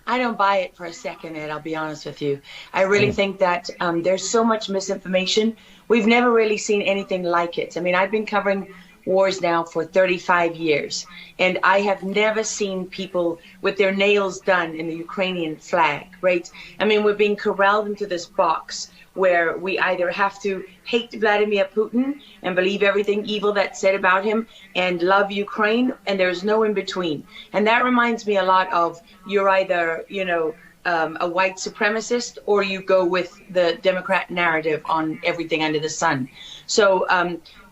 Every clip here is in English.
I don't buy it for a second, Ed, I'll be honest with you. I really think that there's so much misinformation. We've never really seen anything like it. I mean, I've been covering wars now for 35 years, and I have never seen people with their nails done in the Ukrainian flag, right? I mean, we're being corralled into this box where we either have to hate Vladimir Putin and believe everything evil that's said about him and love Ukraine, and there's no in between. And that reminds me a lot of, you're either, you know, a white supremacist, or you go with the Democrat narrative on everything under the sun. So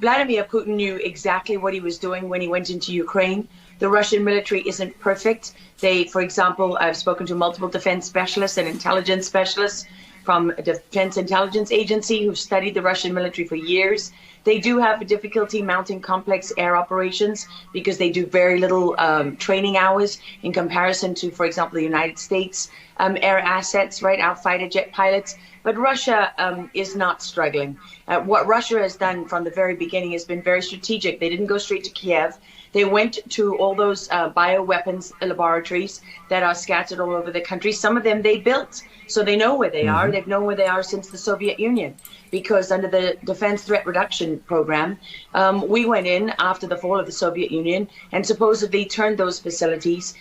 Vladimir Putin knew exactly what he was doing when he went into Ukraine. The Russian military isn't perfect. They, for example, I've spoken to multiple defense specialists and intelligence specialists from a Defense Intelligence Agency who've studied the Russian military for years. They do have a difficulty mounting complex air operations because they do very little training hours in comparison to, for example, the United States air assets, right, our fighter jet pilots. But Russia is not struggling. What Russia has done from the very beginning has been very strategic. They didn't go straight to Kiev. They went to all those bioweapons laboratories that are scattered all over the country. Some of them they built, so they know where they are. They've known where they are since the Soviet Union, because under the Defense Threat Reduction Program, we went in after the fall of the Soviet Union and supposedly turned those facilities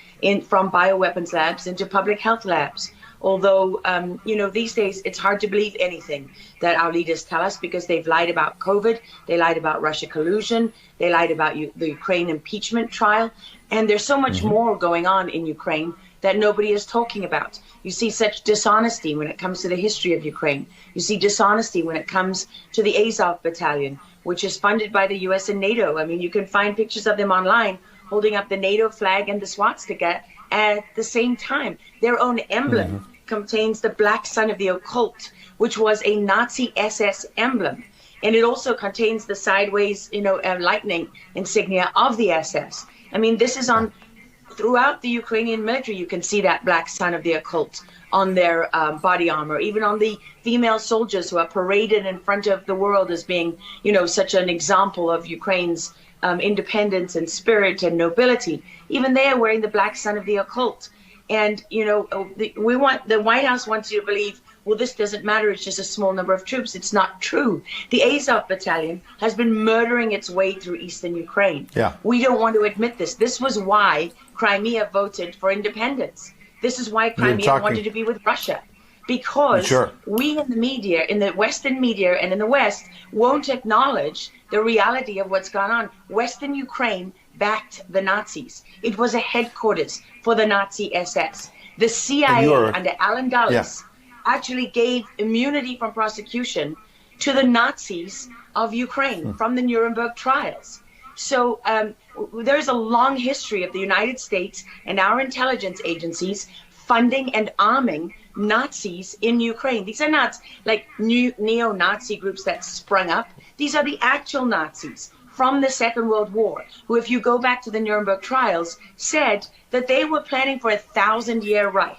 from bioweapons labs into public health labs. Although, you know, these days it's hard to believe anything that our leaders tell us, because they've lied about COVID, they lied about Russia collusion, they lied about the Ukraine impeachment trial, and there's so much more going on in Ukraine that nobody is talking about. You see such dishonesty when it comes to the history of Ukraine. You see dishonesty when it comes to the Azov battalion, which is funded by the US and NATO. I mean, you can find pictures of them online holding up the NATO flag and the swastika at the same time. Their own emblem contains the black sun of the occult, which was a Nazi SS emblem. And it also contains the sideways, you know, lightning insignia of the SS. I mean, this is on throughout the Ukrainian military. You can see that black sun of the occult on their body armor, even on the female soldiers who are paraded in front of the world as being, you know, such an example of Ukraine's independence and spirit and nobility. Even they are wearing the black sun of the occult. And, you know, the White House wants you to believe, well, this doesn't matter, it's just a small number of troops. It's not true. The Azov battalion has been murdering its way through eastern Ukraine. We don't want to admit this. This was why Crimea voted for independence. This is why Crimea wanted to be with Russia. Because we in the media, in the Western media and in the West, won't acknowledge the reality of what's gone on. Western Ukraine backed the Nazis. It was a headquarters for the Nazi SS. The CIA under Alan Dulles actually gave immunity from prosecution to the Nazis of Ukraine from the Nuremberg trials. So there's a long history of the United States and our intelligence agencies funding and arming Nazis in Ukraine. These are not like new neo-Nazi groups that sprung up. These are the actual Nazis from the Second World War, who, if you go back to the Nuremberg trials, said that they were planning for a 1,000-year Reich.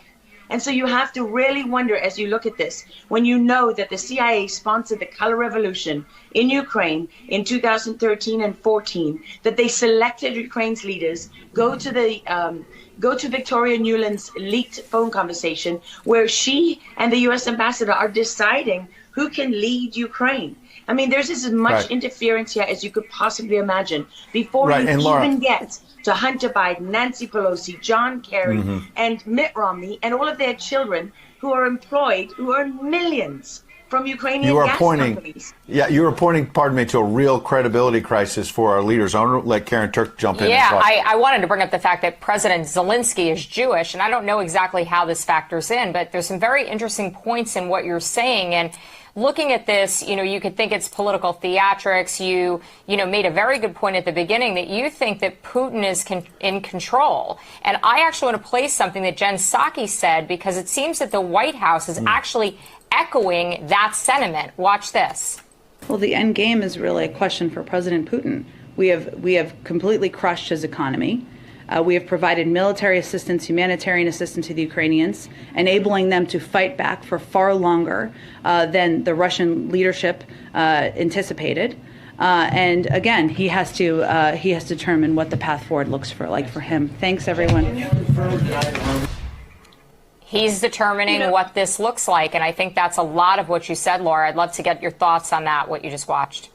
And so you have to really wonder, as you look at this, when you know that the CIA sponsored the Color Revolution in Ukraine in 2013 and 14, that they selected Ukraine's leaders, go to Victoria Nuland's leaked phone conversation where she and the US ambassador are deciding who can lead Ukraine. I mean, there's as much interference here as you could possibly imagine before you even get to Hunter Biden, Nancy Pelosi, John Kerry, and Mitt Romney, and all of their children who are employed, who earn millions from Ukrainian gas companies. Yeah, you are pointing, pardon me, to a real credibility crisis for our leaders. I want to let Karen Turk jump in. Yeah, I wanted to bring up the fact that President Zelensky is Jewish, and I don't know exactly how this factors in, but there's some very interesting points in what you're saying. And looking at this, you know, you could think it's political theatrics. You made a very good point at the beginning that you think that Putin is in control. And I actually want to play something that Jen Psaki said, because it seems that the White House is actually echoing that sentiment. Watch this. Well, the end game is really a question for President Putin. We have completely crushed his economy. We have provided military assistance, humanitarian assistance to the Ukrainians, enabling them to fight back for far longer than the Russian leadership anticipated. And again, he has to determine what the path forward looks like for him. Thanks, everyone. He's determining what this looks like. And I think that's a lot of what you said, Laura. I'd love to get your thoughts on that, what you just watched.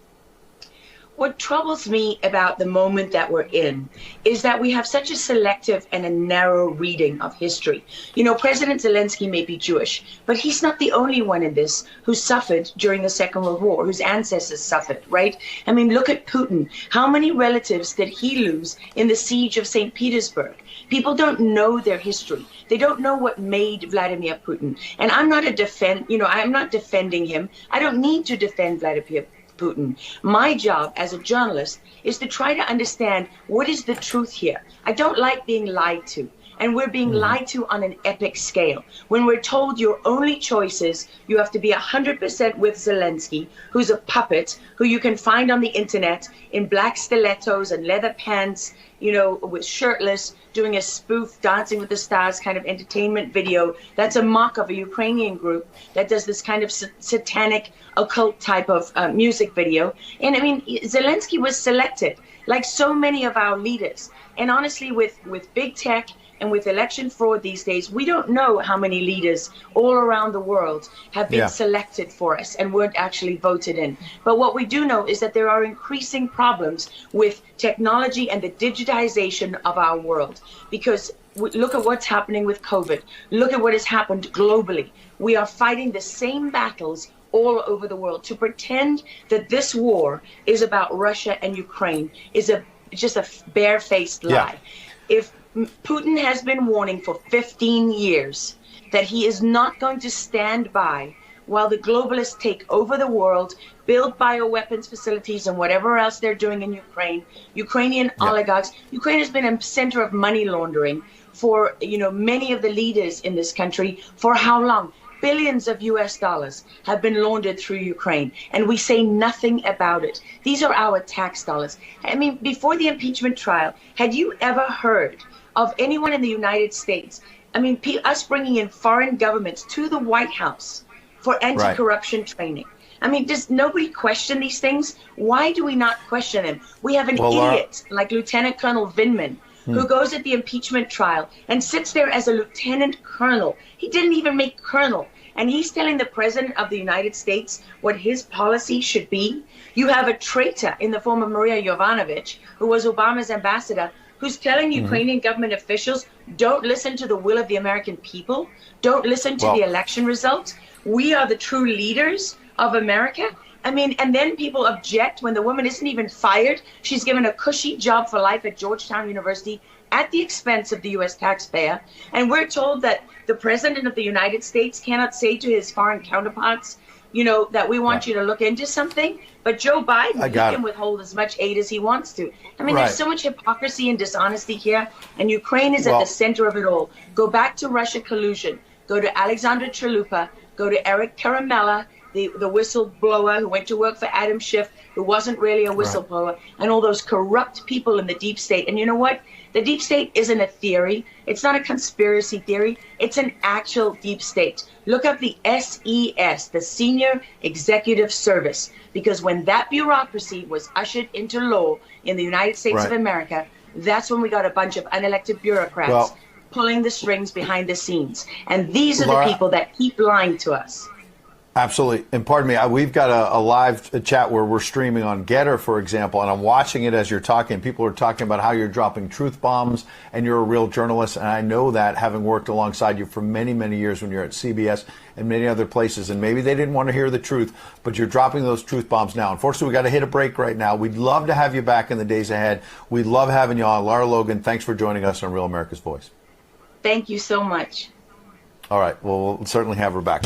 What troubles me about the moment that we're in is that we have such a selective and a narrow reading of history. You know, President Zelensky may be Jewish, but he's not the only one in this who suffered during the Second World War, whose ancestors suffered, right? I mean, look at Putin. How many relatives did he lose in the siege of St. Petersburg? People don't know their history. They don't know what made Vladimir Putin. And I'm not I'm not defending him. I don't need to defend Vladimir Putin. My job as a journalist is to try to understand what is the truth here. I don't like being lied to. And we're being lied to on an epic scale. When we're told your only choice is you have to be 100% with Zelensky, who's a puppet, who you can find on the internet in black stilettos and leather pants, you know, with shirtless, doing a spoof Dancing with the Stars kind of entertainment video. That's a mock of a Ukrainian group that does this kind of satanic occult type of music video. And I mean, Zelensky was selected like so many of our leaders. And honestly, with big tech and with election fraud these days, we don't know how many leaders all around the world have been selected for us and weren't actually voted in. But what we do know is that there are increasing problems with technology and the digitization of our world. Because look at what's happening with COVID. Look at what has happened globally. We are fighting the same battles all over the world. To pretend that this war is about Russia and Ukraine is just a barefaced lie. If Putin has been warning for 15 years that he is not going to stand by while the globalists take over the world, build bioweapons facilities and whatever else they're doing in Ukraine, Ukrainian oligarchs. Ukraine has been a center of money laundering for, you know, many of the leaders in this country. For how long? Billions of US dollars have been laundered through Ukraine, and we say nothing about it. These are our tax dollars. I mean, before the impeachment trial, had you ever heard of anyone in the United States, I mean, us bringing in foreign governments to the White House for anti-corruption training? I mean, does nobody question these things? Why do we not question them? We have an idiot like Lieutenant Colonel Vindman, who goes at the impeachment trial and sits there as a lieutenant colonel. He didn't even make colonel. And he's telling the president of the United States what his policy should be. You have a traitor in the form of Maria Yovanovitch, who was Obama's ambassador, who's telling Ukrainian government officials, don't listen to the will of the American people. Don't listen to the election results. We are the true leaders of America. I mean, and then people object when the woman isn't even fired. She's given a cushy job for life at Georgetown University at the expense of the U.S. taxpayer. And we're told that the president of the United States cannot say to his foreign counterparts, you know, that we want you to look into something. But Joe Biden, he can withhold as much aid as he wants to. I mean, there's so much hypocrisy and dishonesty here. And Ukraine is at the center of it all. Go back to Russia collusion. Go to Alexander Chalupa. Go to Eric Karamella, the whistleblower who went to work for Adam Schiff, who wasn't really a whistleblower, and all those corrupt people in the deep state. And you know what? The deep state isn't a theory. It's not a conspiracy theory. It's an actual deep state. Look up the SES, the Senior Executive Service, because when that bureaucracy was ushered into law in the United States of America, that's when we got a bunch of unelected bureaucrats pulling the strings behind the scenes. And these are the people that keep lying to us. Absolutely. And pardon me, we've got a live chat where we're streaming on Getter, for example, and I'm watching it as you're talking. People are talking about how you're dropping truth bombs and you're a real journalist. And I know that, having worked alongside you for many, many years when you're at CBS and many other places. And maybe they didn't want to hear the truth, but you're dropping those truth bombs now. Unfortunately, we got to hit a break right now. We'd love to have you back in the days ahead. We'd love having you on. Lara Logan, thanks for joining us on Real America's Voice. Thank you so much. All right. Well, we'll certainly have her back.